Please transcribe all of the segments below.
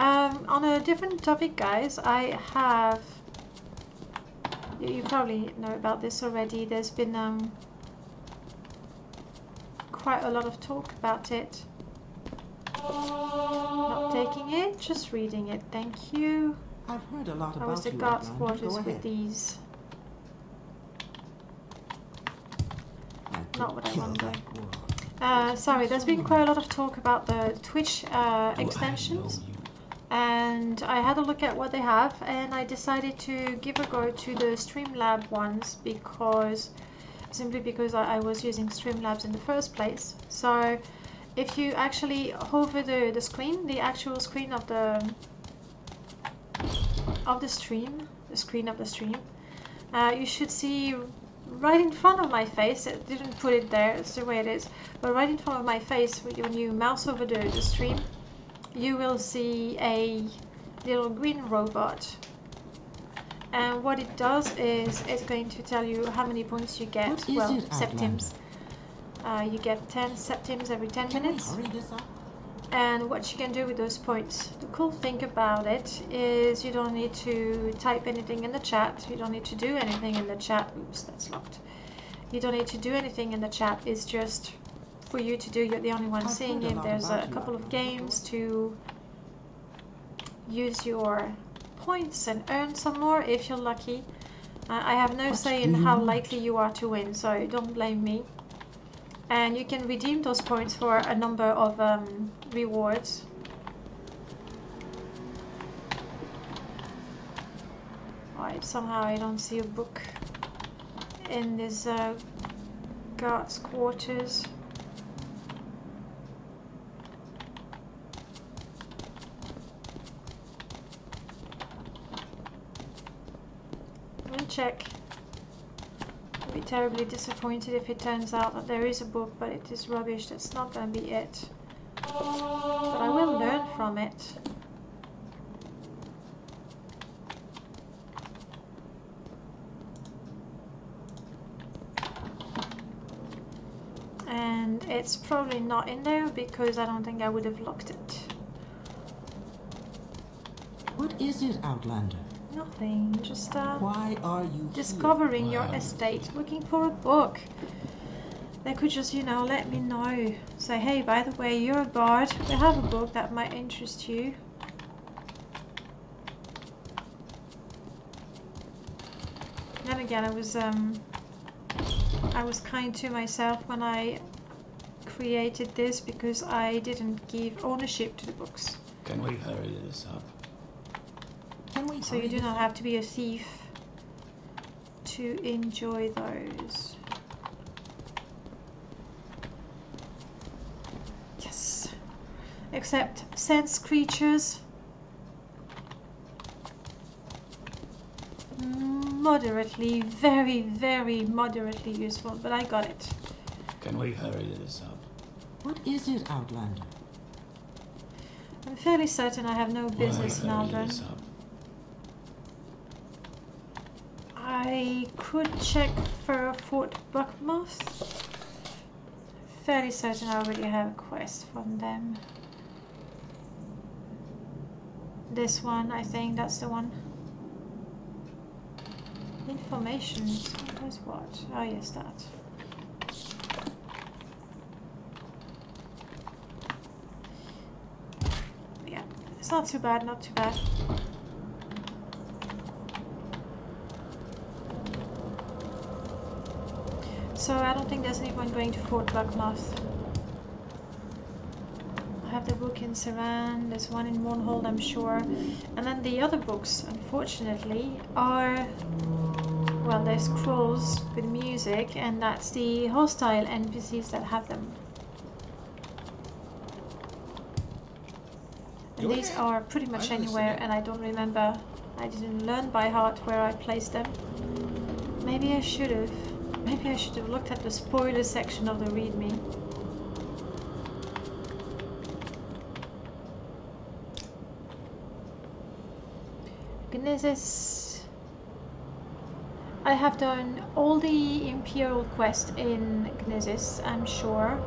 On a different topic, guys, I have... You probably know about this already. There's been quite a lot of talk about it. Not taking it, just reading it. Thank you. I've heard a lot about was the you, guard's Outlander. quarters with these. Not what I wanted. Sorry, there's been quite a lot of talk about the Twitch extensions. And I had a look at what they have, and I decided to give a go to the Streamlab ones simply because I was using Streamlabs in the first place. So if you actually hover the screen, the actual screen of the stream, you should see right in front of my face. It didn't put it there, it's the way it is, but right in front of my face, when you mouse over the stream, you will see a little green robot, and what it does is it's going to tell you how many points you get. Well, septims. You get 10 septims every 10 minutes. And what you can do with those points. The cool thing about it is you don't need to type anything in the chat. You don't need to do anything in the chat. Oops, that's locked. You don't need to do anything in the chat. It's just for you to do. You're the only one seeing it. There's a couple of games to use your points and earn some more if you're lucky. I have no say in how likely you are to win, so don't blame me. And you can redeem those points for a number of rewards. Right, somehow I don't see a book in this guard's quarters. We'll check. Be terribly disappointed if it turns out that there is a book, but it is rubbish. That's not going to be it. But I will learn from it. And it's probably not in there because I don't think I would have locked it. What is it, Outlander? Nothing, just why are you discovering your estate, looking for a book. They could just, you know, let me know. Say, hey, by the way, you're a bard. We have a book that might interest you. Then again, I was kind to myself when I created this because I didn't give ownership to the books. Can we hurry this up? So you do not have to be a thief to enjoy those. Yes. Except sense creatures. Moderately, very, very moderately useful, but I got it. Can we hurry this up? What is it, Outlander? I'm fairly certain I have no business in Aldrin. I could check for Fort Buckmoth. Fairly certain I already have a quest from them. This one, I think that's the one. Information. Where's what? Oh yes, that. Yeah, it's not too bad, not too bad. So I don't think there's any point going to Fort Buckmoth. I have the book in Saran, there's one in Mournhold, I'm sure. And then the other books, unfortunately, are... well, they're scrolls with music, and that's the hostile NPCs that have them. And these are pretty much anywhere, and I don't remember. I didn't learn by heart where I placed them. Maybe I should have. Maybe I should have looked at the spoiler section of the README. Gnesis. I have done all the Imperial quest in Gnesis, I'm sure.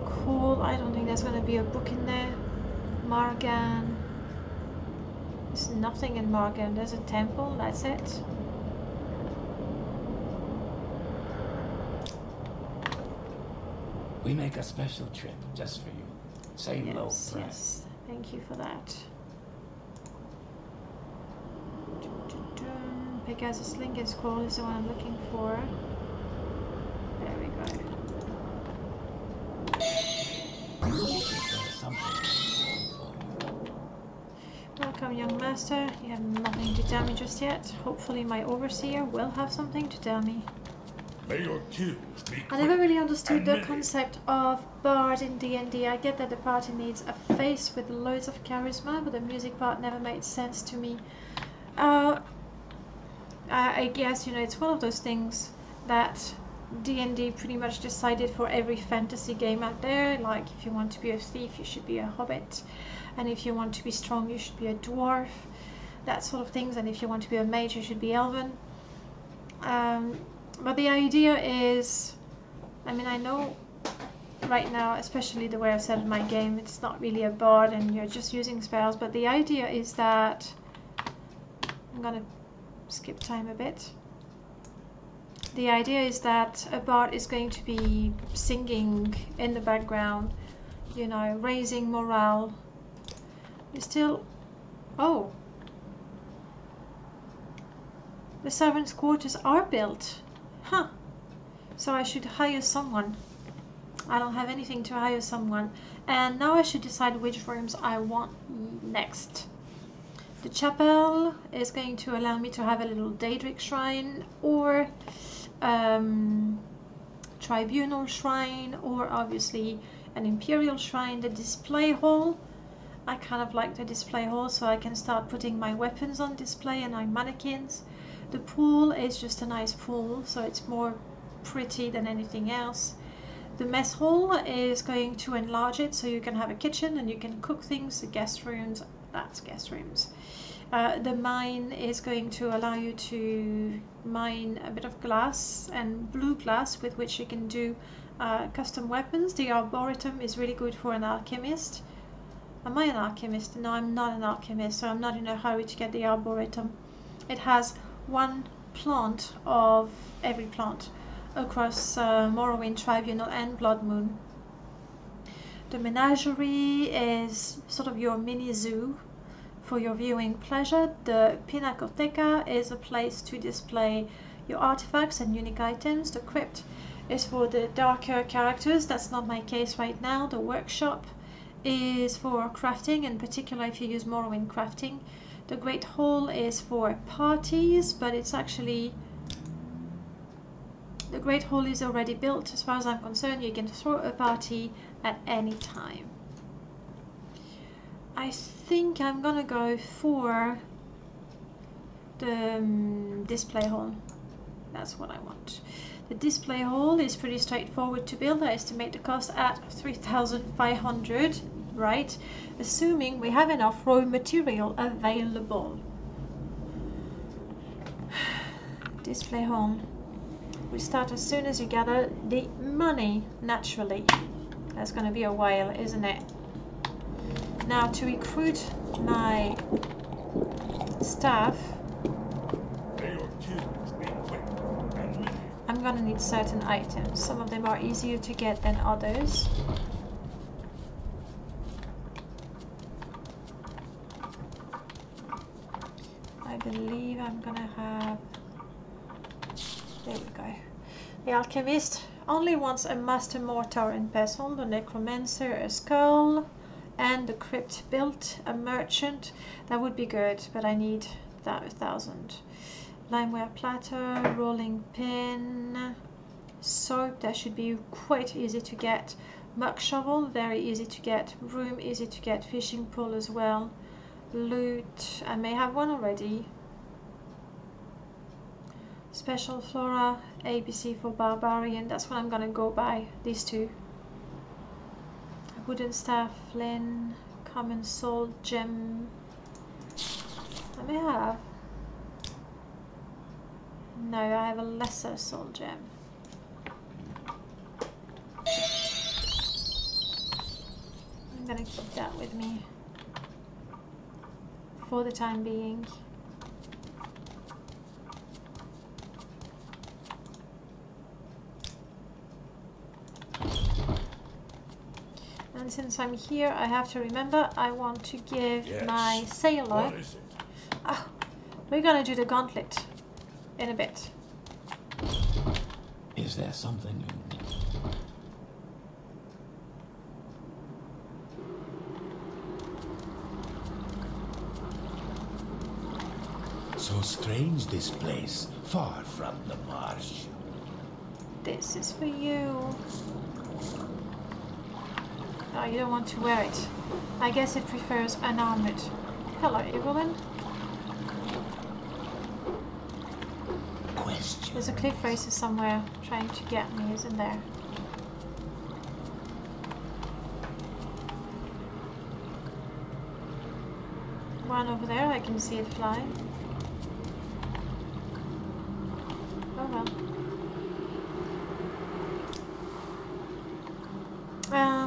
Cool, I don't think there's going to be a book in there. Margan. There's nothing in Margan. There's a temple, that's it. We make a special trip just for you. Same low Yes, price. yes. Thank you for that. Pegasus Lincoln Scroll is the one I'm looking for. There we go. There's something. Welcome, young master. You have nothing to tell me just yet. Hopefully my overseer will have something to tell me. May your kills be I never really understood and the many. concept of bard in D&D. I get that the party needs a face with loads of charisma, but the music part never made sense to me. I guess, you know, it's one of those things that D&D pretty much decided for every fantasy game out there. Like, if you want to be a thief, you should be a hobbit. And if you want to be strong, you should be a dwarf. That sort of things. And if you want to be a mage, you should be elven. But the idea is, I mean, I know right now, especially the way I've set up my game, it's not really a bard and you're just using spells, but the idea is that, I'm gonna skip time a bit. The idea is that a bard is going to be singing in the background, you know, raising morale. You still, oh, the servants' quarters are built. Huh. So I should hire someone. I don't have anything to hire someone. And now I should decide which rooms I want next. The chapel is going to allow me to have a little Daedric shrine, or tribunal shrine, or obviously an imperial shrine. The display hall, I kind of like the display hall, so I can start putting my weapons on display and my mannequins. The pool is just a nice pool, so it's more pretty than anything else. The mess hall is going to enlarge it so you can have a kitchen and you can cook things. The guest rooms, that's guest rooms. The mine is going to allow you to mine a bit of glass and blue glass with which you can do custom weapons. The arboretum is really good for an alchemist. Am I an alchemist? No, I'm not an alchemist, so I'm not in a hurry to get the arboretum. It has one plant of every plant across Morrowind, Tribunal and Blood Moon. The menagerie is sort of your mini zoo for your viewing pleasure. The Pinacoteca is a place to display your artifacts and unique items. The crypt is for the darker characters. That's not my case right now. The workshop is for crafting, in particular if you use Morrowind crafting. The Great Hall is for parties, but it's actually, the Great Hall is already built. As far as I'm concerned, you can throw a party at any time. I think I'm gonna go for the display hall. That's what I want. The display hall is pretty straightforward to build. I estimate the cost at 3,500, right? Assuming we have enough raw material available. Display hall. We start as soon as you gather the money, naturally. That's going to be a while, isn't it? Now, to recruit my staff, I'm going to need certain items. Some of them are easier to get than others. I believe I'm going to have... There we go. The alchemist only wants a master mortar and pestle, the necromancer a skull, and the crypt built. A merchant, that would be good, but I need that 1,000. Limeware platter, rolling pin, soap, that should be quite easy to get. Muck shovel, very easy to get. Broom, easy to get. Fishing pole as well. Loot, I may have one already. Special flora, ABC for barbarian, that's what I'm gonna go by, these two. Wooden staff, flint, common soul gem. I may have. No, I have a lesser soul gem. I'm gonna keep that with me. for the time being. And since I'm here, I have to remember I want to give my sailor... What is it? Oh, we're gonna do the gauntlet in a bit. Is there something you need? So strange this place, far from the marsh. This is for you. Oh, you don't want to wear it. I guess it prefers unarmored. Hello, Evelyn. Question. There's a cliff racer somewhere trying to get me, isn't there? One over there, I can see it fly. Oh well.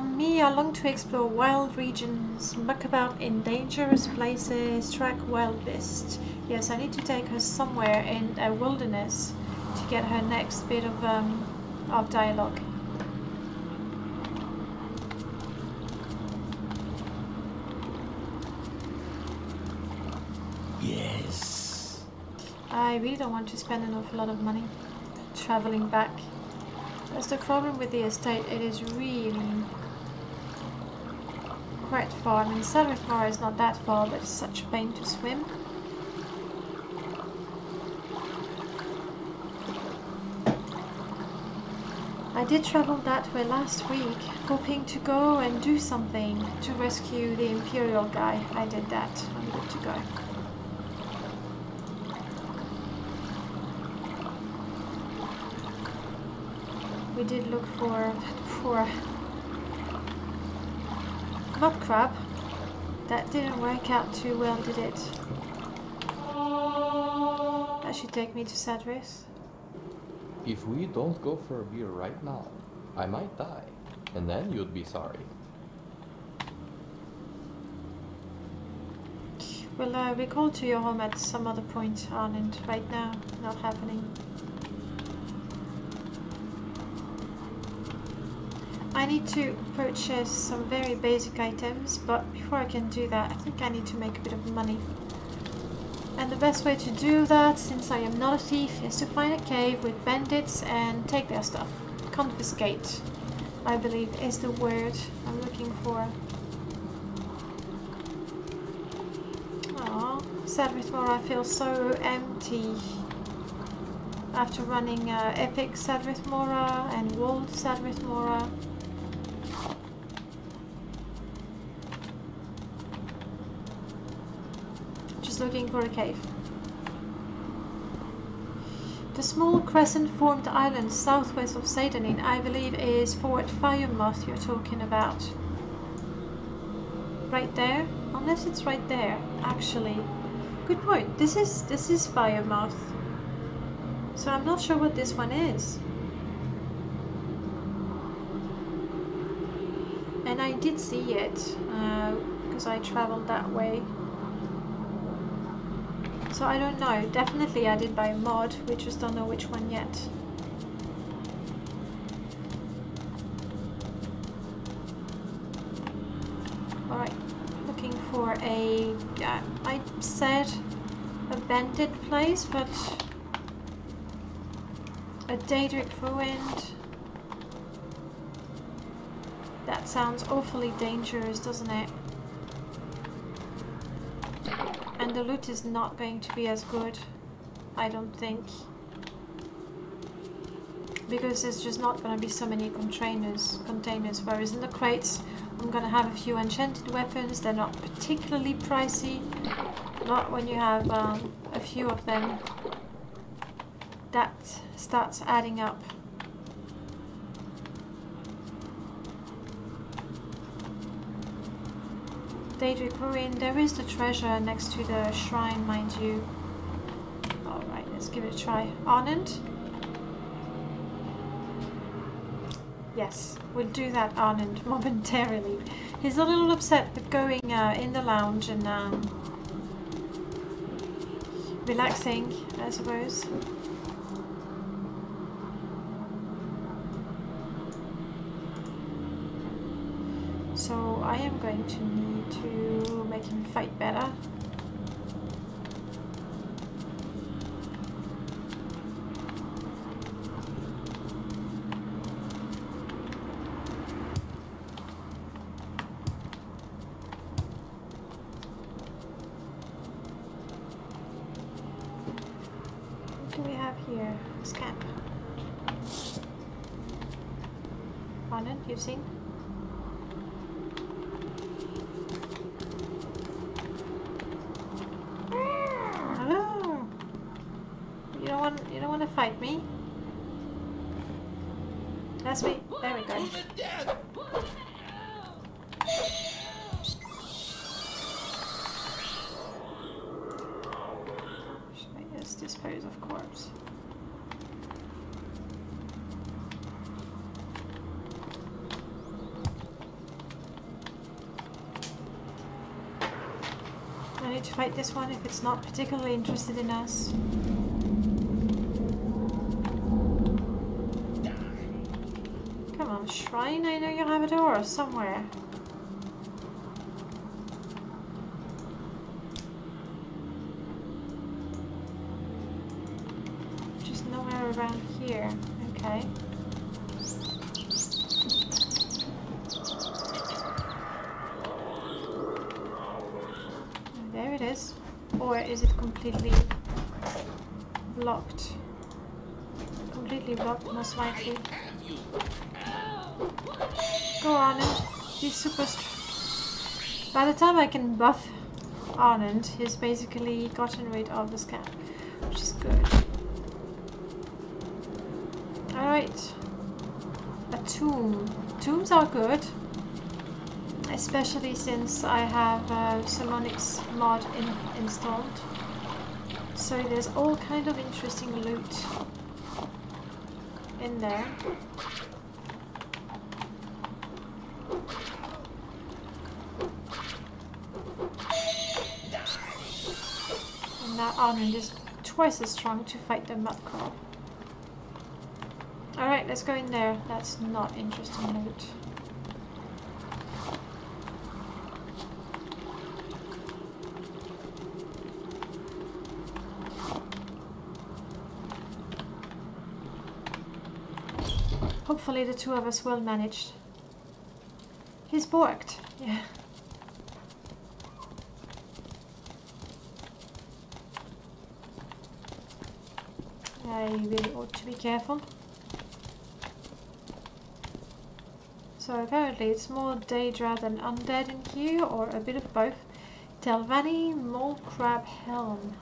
Me, I long to explore wild regions, muck about in dangerous places, track wild beasts. Yes, I need to take her somewhere in a wilderness to get her next bit of dialogue. Yes. I really don't want to spend an awful lot of money traveling back. That's the problem with the estate, it is really quite far. I mean, Silgrad is not that far, but it's such a pain to swim. I did travel that way last week, hoping to go and do something to rescue the Imperial guy. I did that. I'm good to go. We did look for mud crab. That didn't work out too well, did it? That should take me to Sadris. If we don't go for a beer right now, I might die, and then you'd be sorry. We'll recall to your home at some other point, Arnand. Right now, not happening. I need to purchase some very basic items, but before I can do that, I think I need to make a bit of money. And the best way to do that, since I am not a thief, is to find a cave with bandits and take their stuff. Confiscate, I believe, is the word I'm looking for. Aww, Sadrithmora feels so empty. After running Epic Sadrithmora and Walled Sadrithmora. Looking for a cave. The small crescent-formed island southwest of Satanin, I believe, is Fort Firemoth you're talking about. Right there? Unless it's right there, actually. Good point. This is Firemoth. So I'm not sure what this one is. And I did see it, because I traveled that way. So I don't know, definitely I did buy a mod, we just don't know which one yet. Alright, looking for a, I said a bandit place, but a Daedric ruined. That sounds awfully dangerous, doesn't it? And the loot is not going to be as good, I don't think. Because there's just not going to be so many containers, whereas in the crates I'm going to have a few enchanted weapons. They're not particularly pricey, not when you have a few of them. That starts adding up. Daedric Ruin, there is the treasure next to the shrine, mind you. Alright, let's give it a try. Arnand? Yes, we'll do that, Arnand, momentarily. He's a little upset with going in the lounge and relaxing, I suppose. So I am going to need to make him fight better. What do we have here? Scamp. Arnon, you've seen? Hello. You don't want to fight me? That's me. There we go. Should I just dispose of corpse? I need to fight this one if it's not particularly interested in us. Come on, Shrine, I know you have a door somewhere. Just nowhere around here. Okay. There it is. Or is it completely blocked? Completely blocked, most likely. Go Arnond. He's super By the time I can buff Arnond, he's basically gotten rid of the scamp, which is good. Alright. A tomb. Tombs are good. Especially since I have Psilonic's mod installed. So there's all kind of interesting loot in there. And now Arnon is twice as strong to fight the mudcraw. Alright, let's go in there. That's not interesting loot. Hopefully the two of us will manage. He's borked, yeah. I really ought to be careful. So apparently it's more Daedra than undead in here, or a bit of both. Telvanni, Mole Crab, Helm.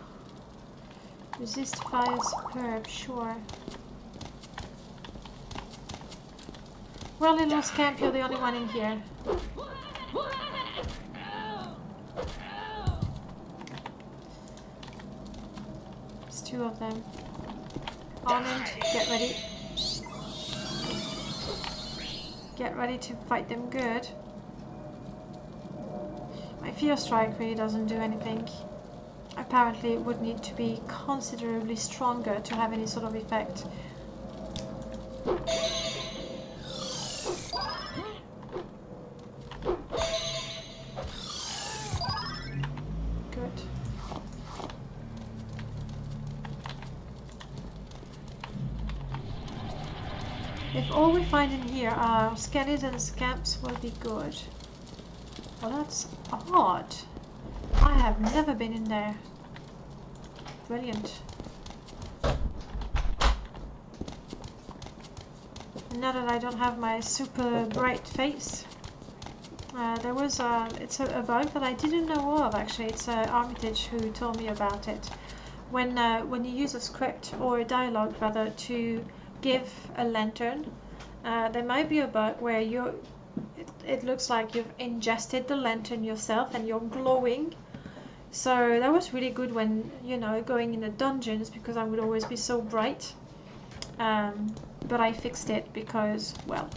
Resist fire, superb, sure. Well, little scamp, you're the only one in here. There's two of them. Armand, get ready. Get ready to fight them good. My Fear Strike really doesn't do anything. Apparently it would need to be considerably stronger to have any sort of effect. If all we find in here are skellies and scamps will be good. Well, that's odd. I have never been in there. Brilliant. And now that I don't have my super bright face, there was it's a bug that I didn't know of actually. It's Armitage who told me about it. When you use a script or a dialogue rather to give a lantern, there might be a bug where it looks like you've ingested the lantern yourself and you're glowing. So that was really good when, you know, going in the dungeons, because I would always be so bright. But I fixed it because, well,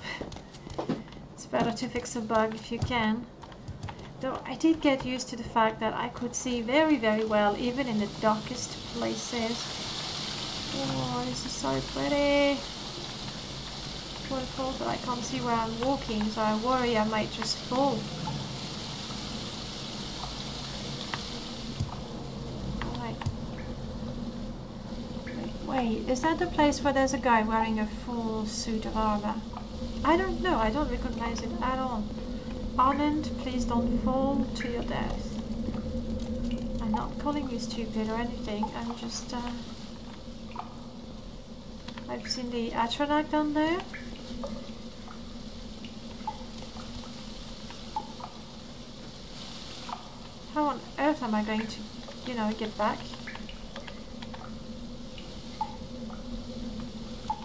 it's better to fix a bug if you can. Though I did get used to the fact that I could see very, very well, even in the darkest places. Oh, this is so pretty. Waterfall, but I can't see where I'm walking, so I worry I might just fall. Alright. Wait, is that the place where there's a guy wearing a full suit of armor? I don't know, I don't recognize it at all. Armand, please don't fall to your death. I'm not calling you stupid or anything, I'm just, I've seen the Atronach down there. How on earth am I going to, you know, get back?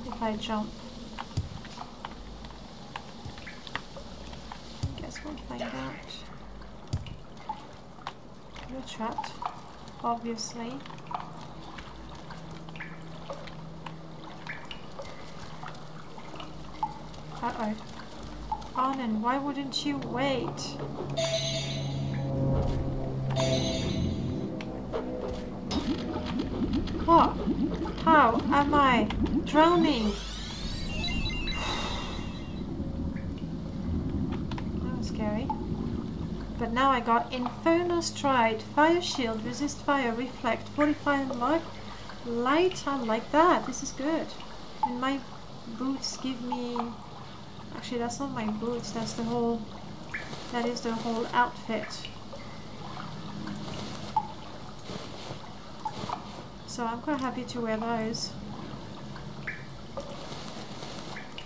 If I jump. I guess we'll find out. You're trapped, obviously. Uh-oh. Arnon, why wouldn't you wait? What? How am I drowning? That was scary. But now I got Inferno Stride, Fire Shield, Resist Fire, Reflect, 45 Mark, Light. I like that. This is good. And my boots give me... Actually, that's not my boots. That's the whole... That is the whole outfit. So I'm quite happy to wear those.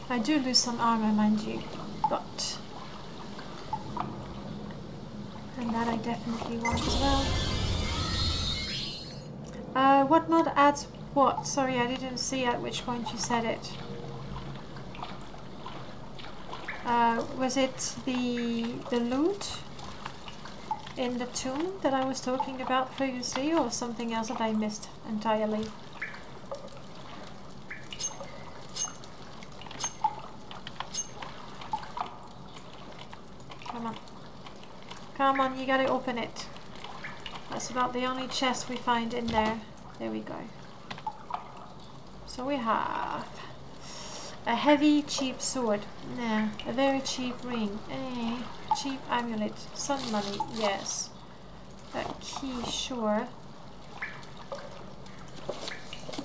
I do lose some armor, mind you, but... And that I definitely want as well. What mod adds what? Sorry, I didn't see at which point you said it. Was it the loot in the tomb that I was talking about previously, or something else that I missed entirely? Come on. Come on, you gotta open it. That's about the only chest we find in there. There we go. So we have a heavy, cheap sword. Nah. A very cheap ring. Cheap amulet. Some money. Yes. A key, sure.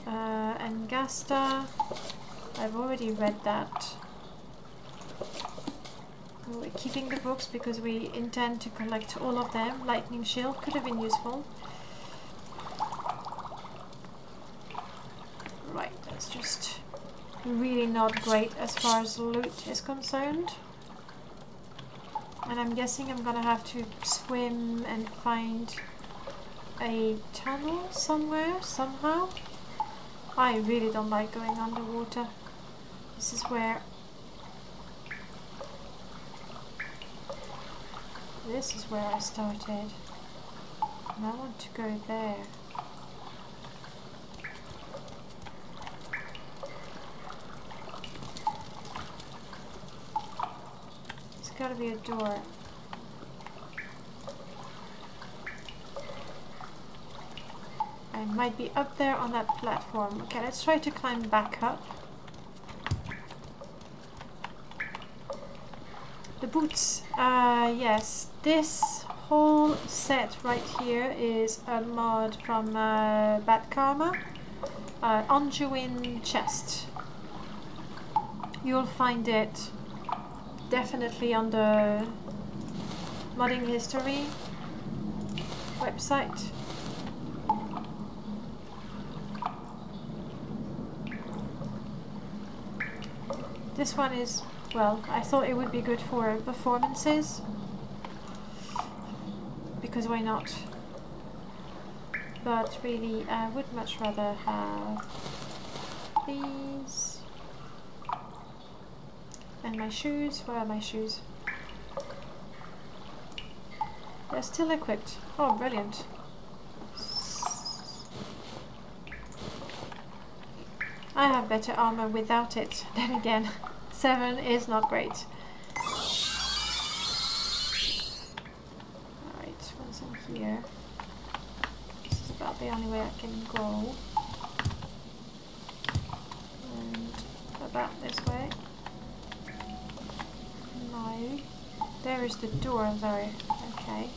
Angasta. I've already read that. We're keeping the books because we intend to collect all of them. Lightning shield could have been useful. Right, that's just really not great as far as loot is concerned. And I'm guessing I'm gonna have to swim and find a tunnel somewhere, somehow. I really don't like going underwater. This is where... This is where I started. And I want to go there. There's gotta be a door. I might be up there on that platform. Okay, let's try to climb back up. The boots. Yes. This whole set right here is a mod from Bad Karma. Anduin chest. You'll find it definitely on the Modding History website. This one is, well, I thought it would be good for performances, because why not? But really, I would much rather have these. And my shoes, where are my shoes? They're still equipped. Oh, brilliant. I have better armor without it. Then again, 7 is not great. here. This is about the only way I can go. And about this way. No. There is the door though. Okay.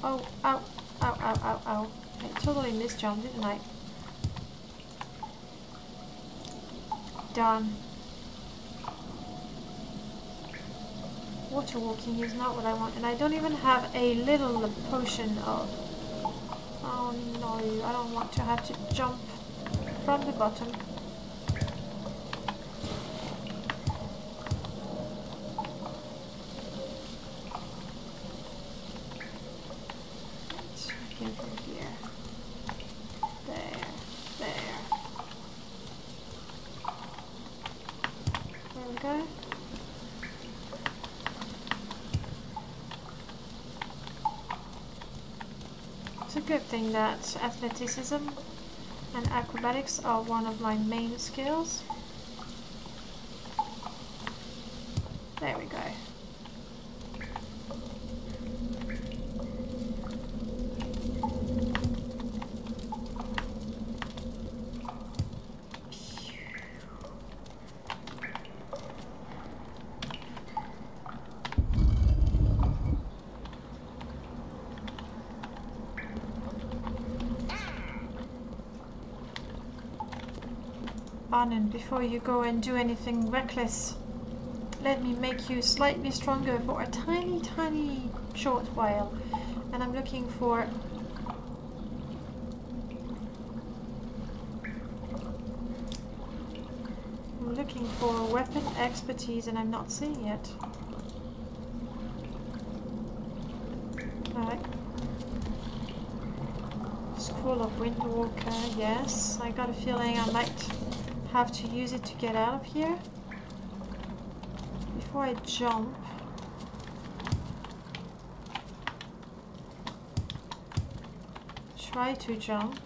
Oh, ow, ow, ow, ow, ow. I totally misjumped, didn't I? Darn. Water walking is not what I want, and I don't even have a little potion of... Oh no, I don't want to have to jump from the bottom. Good thing that athleticism and acrobatics are one of my main skills. There we go. And before you go and do anything reckless, let me make you slightly stronger for a tiny, tiny short while. And I'm looking for... weapon expertise and I'm not seeing it. Alright. Scroll of Windwalker, yes. I got a feeling I might have to use it to get out of here before I jump. Try to jump.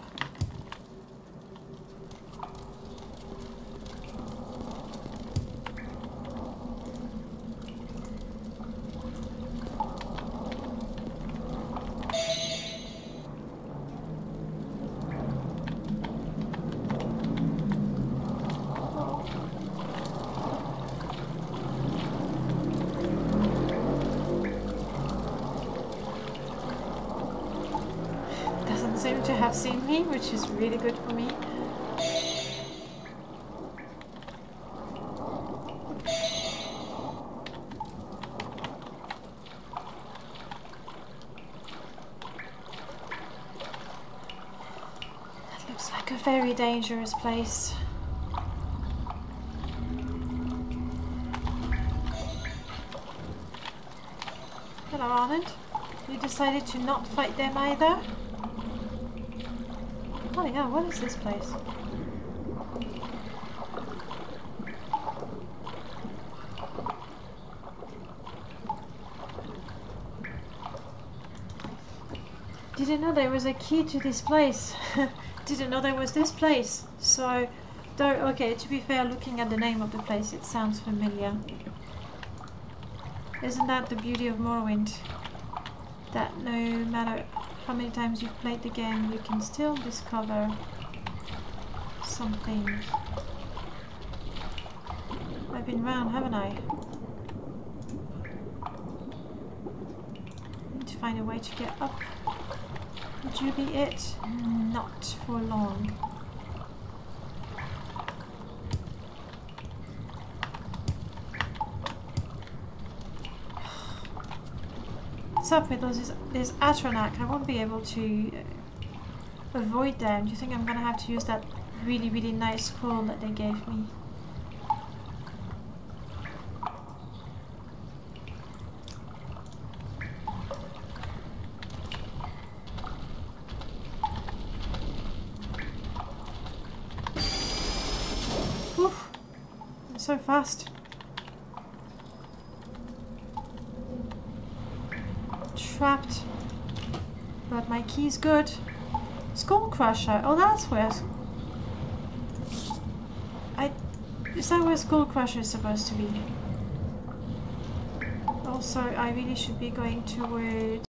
Seem to have seen me, which is really good for me. That looks like a very dangerous place. Hello, Arnold. You decided to not fight them either? Oh yeah, what is this place? Didn't know there was a key to this place. Didn't know there was this place. So, though, okay, to be fair, looking at the name of the place, it sounds familiar. Isn't that the beauty of Morrowind? That no matter how many times you've played the game, you can still discover something. I've been round, haven't I? Need to find a way to get up. Would you be it? Not for long. What's up with those? There's Atronak. I won't be able to avoid them. Do you think I'm gonna have to use that really, really nice scroll that they gave me? Oof. I'm so fast. Trapped, but my key's good. Skull Crusher. Oh, that's where. Is that where Skull Crusher is supposed to be? Also, I really should be going towards